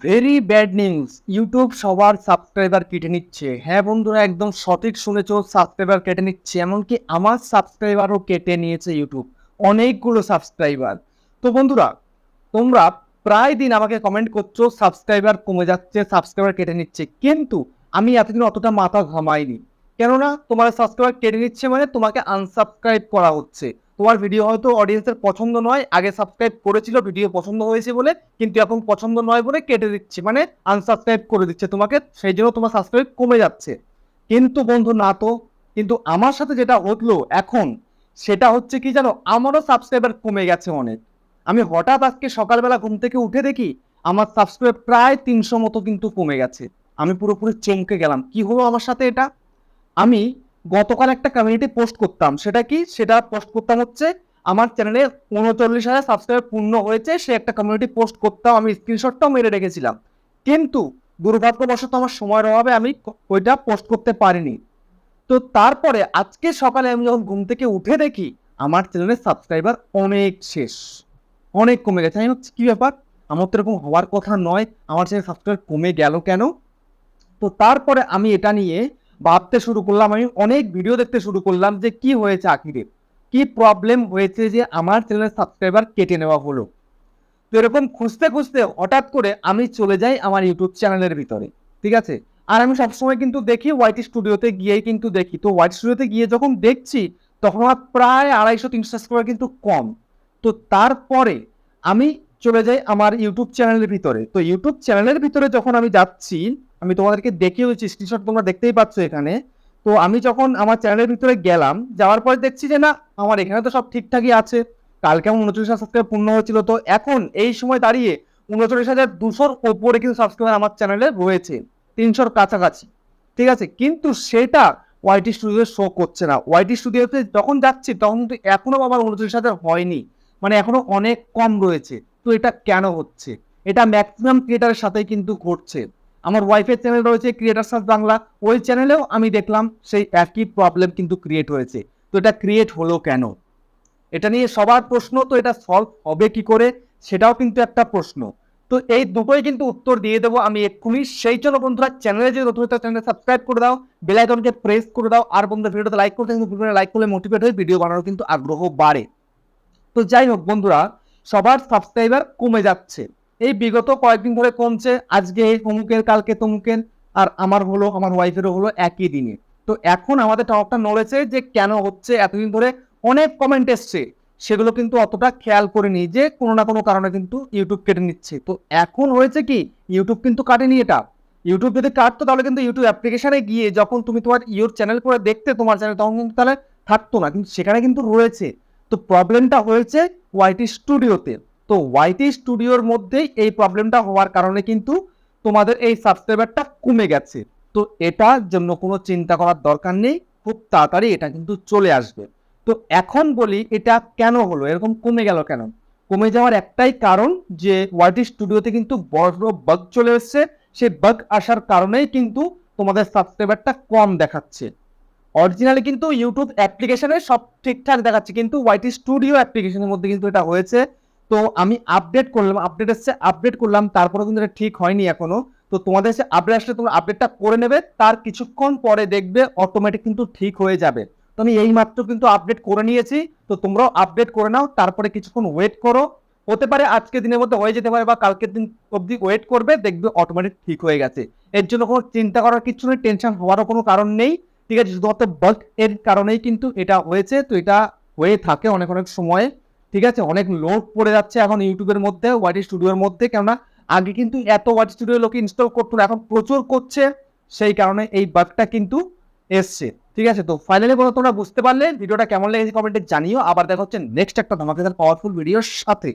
Very bad news, YouTube সবার subscriber কেটে নিচ্ছে। হ্যাঁ বন্ধুরা, একদম সঠিক শুনেছো, সাবস্ক্রাইবার কেটে নিচ্ছে। এমনকি আমার সাবস্ক্রাইবারও কেটে নিয়েছে ইউটিউব, অনেকগুলো সাবস্ক্রাইবার। তো বন্ধুরা, তোমরা প্রায় দিন আমাকে কমেন্ট করছো সাবস্ক্রাইবার কমে যাচ্ছে, সাবস্ক্রাইবার কেটে নিচ্ছে, কিন্তু আমি এতদিন অতটা মাথা ঘামাইনি। কেননা তোমার সাবস্ক্রাইবার কেটে নিচ্ছে মানে তোমাকে আনসাবস্ক্রাইব করা হচ্ছে। তোমার ভিডিও হয়তো অডিয়েন্সের পছন্দ নয়, আগে সাবস্ক্রাইব করেছিল, ভিডিও পছন্দ হয়েছে বলে, কিন্তু এখন পছন্দ নয় বলে কেটে দিচ্ছে, মানে আনসাবস্ক্রাইব করে দিচ্ছে তোমাকে, সেই জন্য তোমার সাবস্ক্রাইব কমে যাচ্ছে। কিন্তু বন্ধু না তো, কিন্তু আমার সাথে যেটা হলো এখন, সেটা হচ্ছে কি জানো, আমারও সাবস্ক্রাইবার কমে গেছে অনেক। আমি হঠাৎ আজকে সকালবেলা ঘুম থেকে উঠে দেখি আমার সাবস্ক্রাইব প্রায় 300 মতো কিন্তু কমে গেছে। আমি পুরোপুরি চমকে গেলাম, কি হলো আমার সাথে এটা। আমি গতকাল একটা কমিউনিটি পোস্ট করতাম, সেটা কি, সেটা পোস্ট করতাম হচ্ছে আমার চ্যানেলে 39,000 সাবস্ক্রাইবার পূর্ণ হয়েছে, সে একটা কমিউনিটি পোস্ট করতাম, আমি স্ক্রিনশটটাও মেরে রেখেছিলাম। কিন্তু দুর্ভাগ্যবশত আমার সময়ের অভাবে আমি ওইটা পোস্ট করতে পারিনি। তো তারপরে আজকে সকালে আমি যখন ঘুম থেকে উঠে দেখি আমার চ্যানেলের সাবস্ক্রাইবার অনেক শেষ, অনেক কমে গেছে। আমি ভাবছি কি ব্যাপার, আমার তো এরকম হওয়ার কথা নয়, আমার চ্যানেল সাবস্ক্রাইবার কমে গেল কেন। তো তারপরে আমি এটা নিয়ে ভাবতে শুরু করলাম, আমি অনেক ভিডিও দেখতে শুরু করলাম যে কি হয়েছে আখিরে, কি প্রবলেম হয়েছে যে আমার চ্যানেলের সাবস্ক্রাইবার কেটে নেওয়া হলো। তো এরকম খুঁজতে খুঁজতে হঠাৎ করে আমি চলে যাই আমার ইউটিউব চ্যানেলের ভিতরে, ঠিক আছে। আর আমি সবসময় কিন্তু দেখি ওয়াইটি স্টুডিওতে গিয়েই কিন্তু দেখি, তো ওয়াইটি স্টুডিওতে গিয়ে যখন দেখছি তখন আমার প্রায় 250-300 সাবস্ক্রাইবার কিন্তু কম। তো তারপরে আমি চলে যাই আমার ইউটিউব চ্যানেলের ভিতরে। তো ইউটিউব চ্যানেলের ভিতরে যখন আমি যাচ্ছি, আমি তোমাদেরকে দেখিয়েছি, স্ক্রিনশট তোমরা দেখতেই পাচ্ছ এখানে। তো আমি যখন আমার চ্যানেলের ভিতরে গেলাম, যাওয়ার পরে দেখছি যে না, আমার এখানে তো সব ঠিকঠাকই আছে। কালকে আমার 39,000 সাবস্ক্রাইবার পূর্ণ হয়েছিল, তো এখন এই সময় দাঁড়িয়ে 39,200-র ওপরে কিন্তু সাবস্ক্রাইবার আমার চ্যানেলে রয়েছে, 300-র কাছাকাছি, ঠিক আছে। কিন্তু সেটা ওয়াইটি স্টুডিও শো করছে না। ওয়াইটি স্টুডিওতে যখন যাচ্ছি তখন কিন্তু এখনো আমার 39,000 হয়নি, মানে এখনো অনেক কম রয়েছে। তো এটা কেন হচ্ছে, এটা ম্যাক্সিমাম ক্রিয়েটারের সাথেই কিন্তু ঘটছে। আমার ওয়াইফের চ্যানেল রয়েছে ক্রিয়েটার সার্চ বাংলা, ওই চ্যানেলেও আমি দেখলাম সেই একই প্রবলেম কিন্তু ক্রিয়েট হয়েছে। তো এটা ক্রিয়েট হলো কেন, এটা নিয়ে সবার প্রশ্ন। তো এটা সলভ হবে কি করে, সেটাও কিন্তু একটা প্রশ্ন। তো এই দুটোই কিন্তু উত্তর দিয়ে দেবো আমি এক্ষুনি। সেই জন্য বন্ধুরা, চ্যানেলে যে নতুন চ্যানেলে সাবস্ক্রাইব করে দাও, বেল আইকনকে প্রেস করে দাও, আর বন্ধুরা ভিডিওতে লাইক করতে কিন্তু লাইক করলে মোটিভেট হয়ে ভিডিও বানানোর কিন্তু আগ্রহ বাড়ে। তো যাই হোক বন্ধুরা, সবার সাবস্ক্রাইবার কমে যাচ্ছে, এই বিগত কয়েকদিন ধরে কমছে, আজকে অমুকের কালকে তমুকের, আর আমার হলো, আমার ওয়াইফেরও হলো একই দিনে। তো এখন আমাদের টপটা নড়েছে যে কেন হচ্ছে, এতদিন ধরে অনেক কমেন্ট এসছে, সেগুলো কিন্তু অতটা খেয়াল করিনি যে কোনো না কোনো কারণে কিন্তু ইউটিউব কেটে নিচ্ছে। তো এখন হয়েছে কি, ইউটিউব কিন্তু কাটেনি এটা। ইউটিউব যদি কাটতো তাহলে কিন্তু ইউটিউব অ্যাপ্লিকেশনে গিয়ে যখন তুমি তোমার ইউর চ্যানেল করে দেখতে তোমার চ্যানেল, তখন কিন্তু তাহলে থাকতো না, কিন্তু সেখানে কিন্তু রয়েছে। তো প্রবলেমটা হয়েছে ওয়াইটি স্টুডিওতে। তো ওয়াইটি স্টুডিওর মধ্যেই এই প্রবলেমটা হওয়ার কারণে কিন্তু তোমাদের এই সাবস্ক্রাইবারটা কমে গেছে। তো এটার জন্য কোনো চিন্তা করার দরকার নেই, খুব তাড়াতাড়ি এটা কিন্তু চলে আসবে। তো এখন বলি এটা কেন হলো, এরকম কমে গেল কেন। কমে যাওয়ার একটাই কারণ, যে ওয়াইটি স্টুডিওতে কিন্তু বড় বড় বাগ চলে এসছে, সেই বাগ আসার কারণেই কিন্তু তোমাদের সাবস্ক্রাইবারটা কম দেখাচ্ছে। অরিজিনালি কিন্তু ইউটিউব অ্যাপ্লিকেশনে সব ঠিকঠাক দেখাচ্ছে, কিন্তু ওয়াইটি স্টুডিও অ্যাপ্লিকেশনের মধ্যে কিন্তু এটা হয়েছে। তো আমি আপডেট করলাম, আপডেট এসছে, আপডেট করলাম, তারপরে কিন্তু এটা ঠিক হয়নি এখনো। তো তোমাদের সে আপডেট আসলে তোমরা আপডেটটা করে নেবে, তার কিছুক্ষণ পরে দেখবে অটোমেটিক কিন্তু ঠিক হয়ে যাবে। তো আমি এই মাত্র কিন্তু আপডেট করে নিয়েছি, তো তোমরাও আপডেট করে নাও, তারপরে কিছুক্ষণ ওয়েট করো। হতে পারে আজকের দিনের মধ্যে হয়ে যেতে পারে, বা কালকের দিন অবধি ওয়েট করবে, দেখবে অটোমেটিক ঠিক হয়ে গেছে। এর জন্য কোনো চিন্তা করার কিছু নেই, টেনশন হওয়ারও কোনো কারণ নেই, ঠিক আছে। শুধুমাত্র বাগ এর কারণেই কিন্তু এটা হয়েছে। তো এটা হয়ে থাকে অনেক অনেক সময়ে, ঠিক আছে। অনেক লোড পড়ে যাচ্ছে এখন ইউটিউবের মধ্যে, ওয়াইটি স্টুডিওর মধ্যে, কেননা আগে কিন্তু এত ওয়াইটি স্টুডিও লোকে ইনস্টল করতো না, এখন প্রচুর করছে, সেই কারণে এই বাগটা কিন্তু এসছে, ঠিক আছে। তো ফাইনালি বলো, তোমরা বুঝতে পারলে ভিডিওটা কেমন লেগেছে কমেন্টে জানিও। আবার দেখা হচ্ছে নেক্সট একটা ধামাকেদার পাওয়ারফুল ভিডিওর সাথে।